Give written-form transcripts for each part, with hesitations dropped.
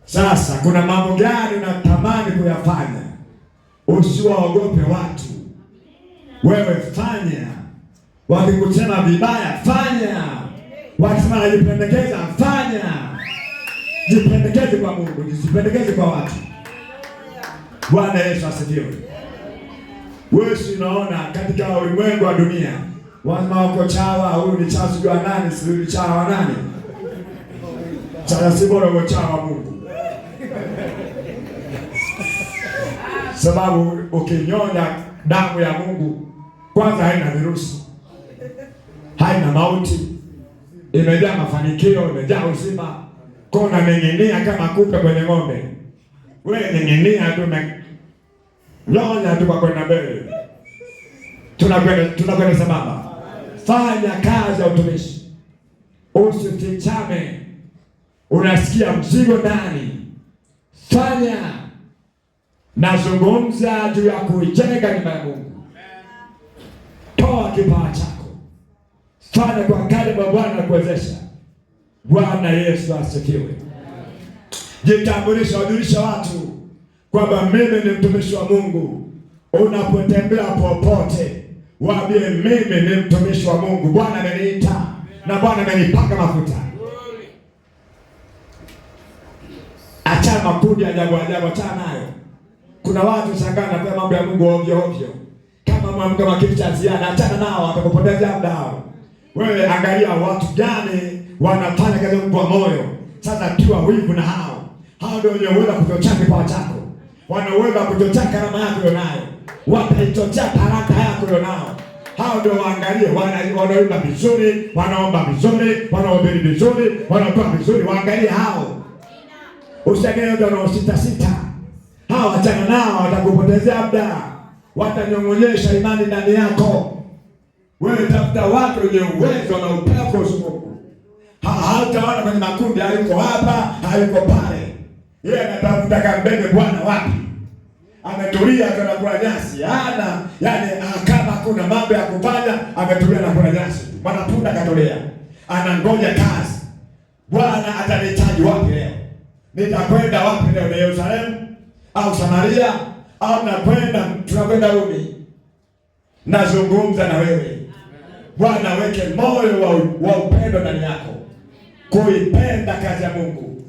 Sasa kuna mambo gani unatamani kuyafanya? Usiwaogope watu. Wewe fanya. Wakikusema vibaya, fanya. Wakisema najipendekeza, fanya. Jipendekeze kwa Mungu, jisipendekeze kwa watu. Bwana Yesu asifiwe. Wewe unaona katika ulimwengu wa dunia, wako chawa, huyu ni chawa sijua nani, sijui ni chawa nani. Sasa si bora uwe chawa Mungu. Sababu ukinyonya damu ya Mungu, kwanza haina virusi, haina mauti, imejaa mafanikio, imejaa uzima. Kona neng'enia kama kupe kwenye ng'ombe. Wewe neng'enia tu nyonya tu kwa kwenda mbele. Tunakwenda sambamba. Fanya kazi ya utumishi. Usifichame. Unasikia mzigo ndani. Fanya. Nazungumza juu ya kujenga nyumba ya Mungu. Toa kipawa chako. Fanya kwa kadri Bwana kuwezesha. Bwana Yesu asifiwe. Jitambulisha, wajulisha watu kwamba mimi ni mtumishi wa Mungu. Unapotembea popote, waambie mimi ni mtumishi wa Mungu. Bwana ameniita na Bwana amenipaka mafuta. Acha makundi ajabu, acha nayo. Kuna watu sangana kwa mambo ya Mungu ovyo. Kama mwamka makitu cha ziada, achana nao, watakupoteza muda wao. Wewe angalia watu gani wanafanya kazi kwa moyo. Sasa kiwa wivu na hao ndio wenye uwezo kuchochea kipawa chako. Wana uwezo kuchochea karama yako unayo. Wataichochea talanta yako unayo. Hao ndio waangalie, wanaimba vizuri, wanaomba vizuri, wanaombea vizuri, wanatoa vizuri, waangalie hao. Usiangalie ndio wanaosita. Hao achana nao, watakupotezea muda. Watanyong'onyesha imani ndani yako. Wewe tafuta watu wenye uwezo na upako usiku. Hataona kwenye makundi, hayuko hapa, hayuko pale. Yeye anatafuta kambele Bwana wapi? Ametulia kwa nyasi. Yani kama kuna mambo ya kufanya, ametulia na kula nyasi. Bwana tunda katolea. Anangoja kazi. Bwana atanihitaji wapi leo? Nitakwenda wapi leo? Ni Yerusalemu au Samaria au tunakwenda Rumi? Nazungumza na wewe. Bwana weke moyo wa upendo ndani yako. Kuipenda kazi ya Mungu.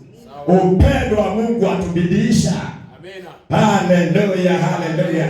Upendo wa Mungu atubidiisha. Amina. Haleluya, haleluya.